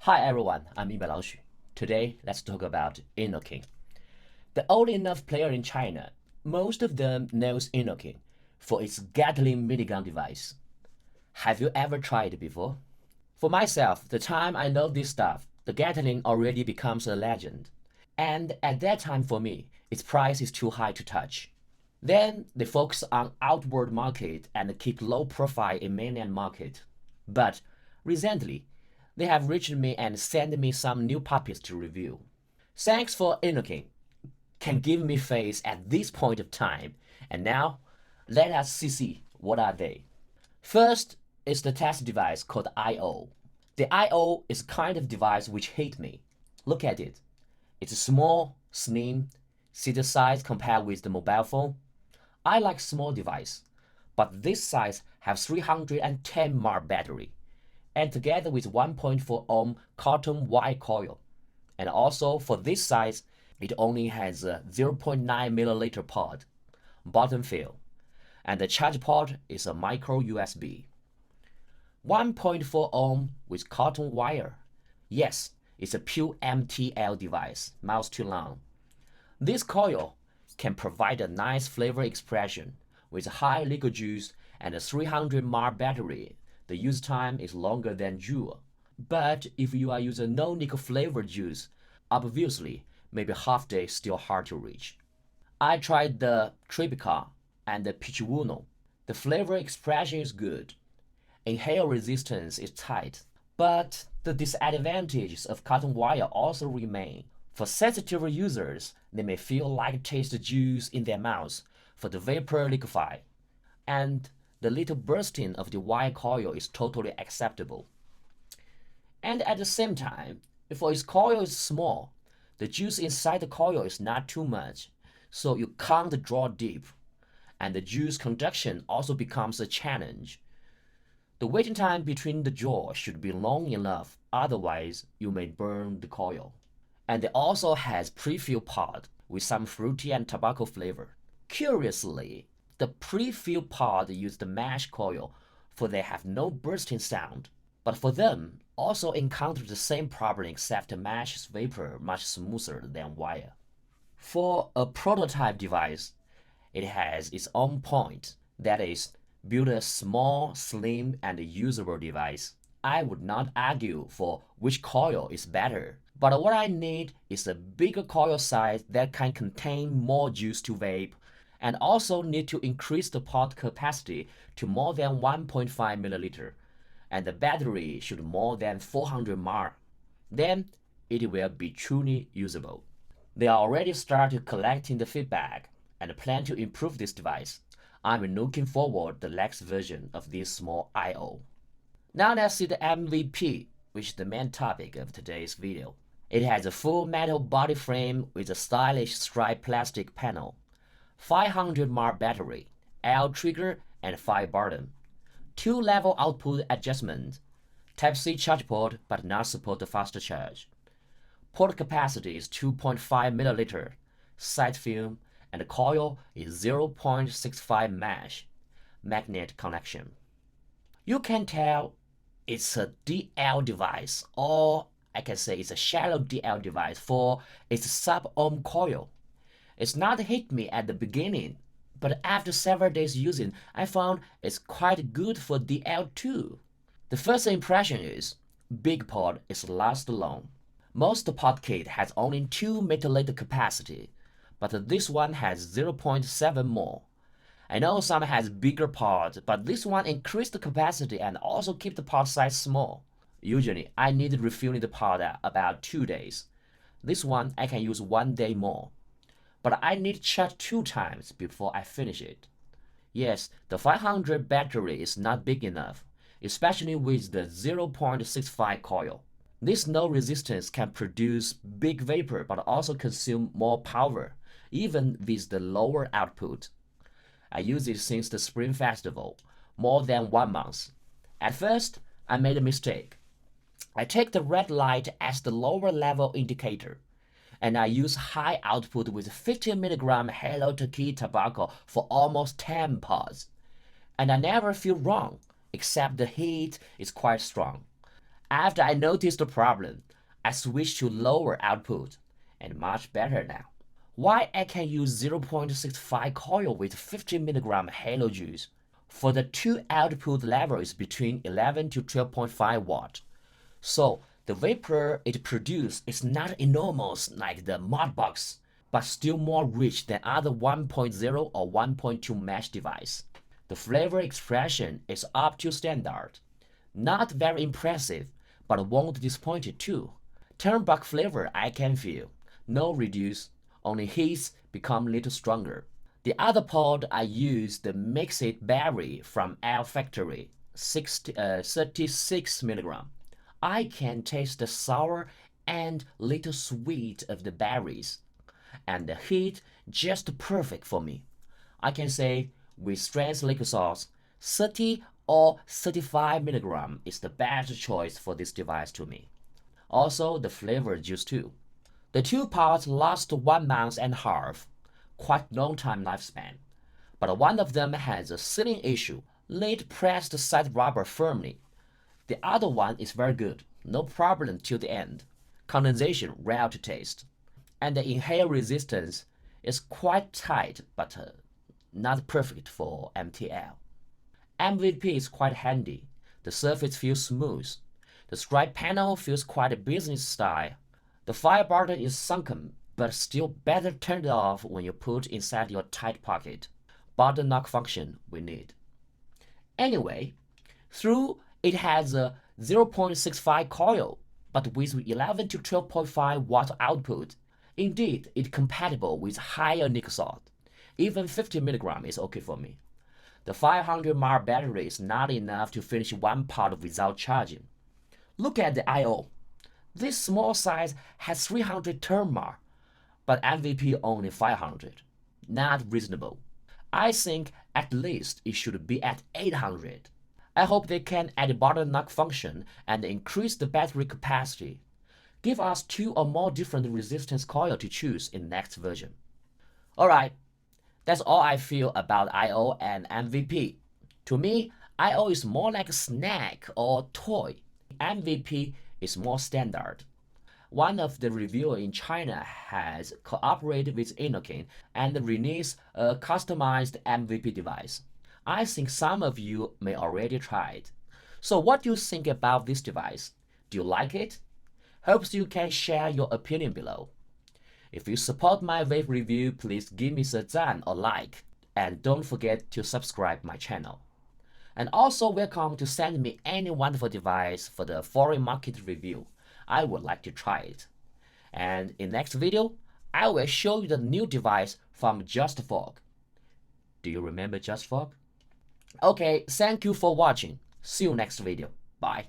Hi everyone, I'm Xu. Today, let's talk about INNOKIN. The old enough player in China, most of them knows INNOKIN for its Gatling minigun device. Have you ever tried it before? For myself, the time I know this stuff, the Gatling already becomes a legend. And at that time for me, its price is too high to touch. Then they focus on outward market and keep low profile in mainland market. But recently, they have reached me and sent me some new puppies to review. Thanks for INNOKIN, can give me face at this point of time. And now, let us see what are they. First is the test device called I/O. The I/O is a kind of device which hit me. Look at it. It's small, slim, see the size compared with the mobile phone. I like small device, but this size has 310 mAh battery, and together with 1.4 ohm cotton wire coil. And also for this size, it only has a 0.9 milliliter pod, bottom fill, and the charge port is a micro USB. 1.4 ohm with cotton wire. Yes, it's a pure MTL device, mouse too long. This coil can provide a nice flavor expression with high liquid juice and a 300 mAh battery. The use time is longer than Juul. But if you are using no nickel flavored juice, obviously maybe half day still hard to reach. I tried the Tropical and the Peach Uno. The flavor expression is good. Inhale resistance is tight, but the disadvantages of cotton wire also remain. For sensitive users, they may feel like taste juice in their mouths for the vapor liquefy, and the little bursting of the wire coil is totally acceptable. And at the same time, if its coil is small, the juice inside the coil is not too much, so you can't draw deep, and the juice conduction also becomes a challenge. The waiting time between the draw should be long enough, otherwise you may burn the coil. And it also has pre-filled pod with some fruity and tobacco flavor. Curiously, the pre-filled pod use the mesh coil, for they have no bursting sound. But for them, also encounter the same problem except the mesh's vapor much smoother than wire. For a prototype device, it has its own point, that is, build a small, slim, and usable device. I would not argue for which coil is better, but what I need is a bigger coil size that can contain more juice to vape, and also need to increase the pod capacity to more than 1.5 milliliter, and the battery should more than 400 mAh. Then it will be truly usable. They already started collecting the feedback and plan to improve this device. I'm looking forward to the next version of this small I/O. Now let's see the MVP, which is the main topic of today's video. It has a full metal body frame with a stylish striped plastic panel, 500 mAh battery, L trigger and 5 button, 2-level output adjustment, Type-C charge port but not support the faster charge. Port capacity is 2.5 milliliter, side film, and the coil is 0.65 mesh, magnet connection. You can tell it's a DL device, or I can say it's a shallow DL device for its sub-ohm coil. It's not hit me at the beginning, but after several days using, I found it's quite good for DL too. The first impression is, big pod is last long. Most pod kit has only 2 milliliter capacity, but this one has 0.7 more. I know some has bigger pod, but this one increased the capacity and also keep the pod size small. Usually, I need refilling the pod about 2 days. This one I can use 1 day more, but I need to charge 2 times before I finish it. Yes, the 500 battery is not big enough, especially with the 0.65 coil. This no resistance can produce big vapor but also consume more power, even with the lower output. I use it since the Spring Festival, more than 1 month. At first, I made a mistake. I take the red light as the lower level indicator, and I use high output with 50 mg Hello Turkey tobacco for almost 10 pods. And I never feel wrong, except the heat is quite strong. After I noticed the problem, I switched to lower output, and much better now. Why I can use 0.65 coil with 50 mg halo juice? For the two output levels between 11 to 12.5 watt. So the vapor it produces is not enormous like the Modbox, but still more rich than other 1.0 or 1.2 mesh device. The flavor expression is up to standard. Not very impressive, but won't disappoint you too. Turnbuck flavor I can feel. No reduce, only hits become a little stronger. The other pod I use the mixed berry from L Factory, 36 mg. I can taste the sour and little sweet of the berries, and the heat just perfect for me. I can say with strength liquor sauce, 30 or 35 mg is the best choice for this device to me. Also the flavor juice too. The two pods last 1 month and a half, quite long time lifespan, but one of them has a sealing issue, lid pressed side rubber firmly. The other one is very good, no problem till the end. Condensation rare to taste. And the inhale resistance is quite tight, but not perfect for MTL. MVP is quite handy. The surface feels smooth. The stripe panel feels quite business style. The fire button is sunken, but still better turned off when you put inside your tight pocket. Button knock function we need. Anyway, through it has a 0.65 coil, but with 11 to 12.5 watt output. Indeed, it's compatible with higher nickel salt. Even 50 mg is okay for me. The 500 mAh battery is not enough to finish one pod without charging. Look at the I/O. This small size has 300 turn mAh, but MVP only 500. Not reasonable. I think at least it should be at 800. I hope they can add button knock function and increase the battery capacity. Give us 2 or more different resistance coil to choose in next version. Alright, that's all I feel about I/O and MVP. To me, I/O is more like a snack or toy. MVP is more standard. One of the reviewers in China has cooperated with INNOKIN and released a customized MVP device. I think some of you may already try it. So what do you think about this device? Do you like it? Hopes you can share your opinion below. If you support my vape review, please give me a赞or like. And don't forget to subscribe my channel. And also welcome to send me any wonderful device for the foreign market review. I would like to try it. And in next video, I will show you the new device from JustFog. Do you remember JustFog? Okay, thank you for watching. See you next video. Bye.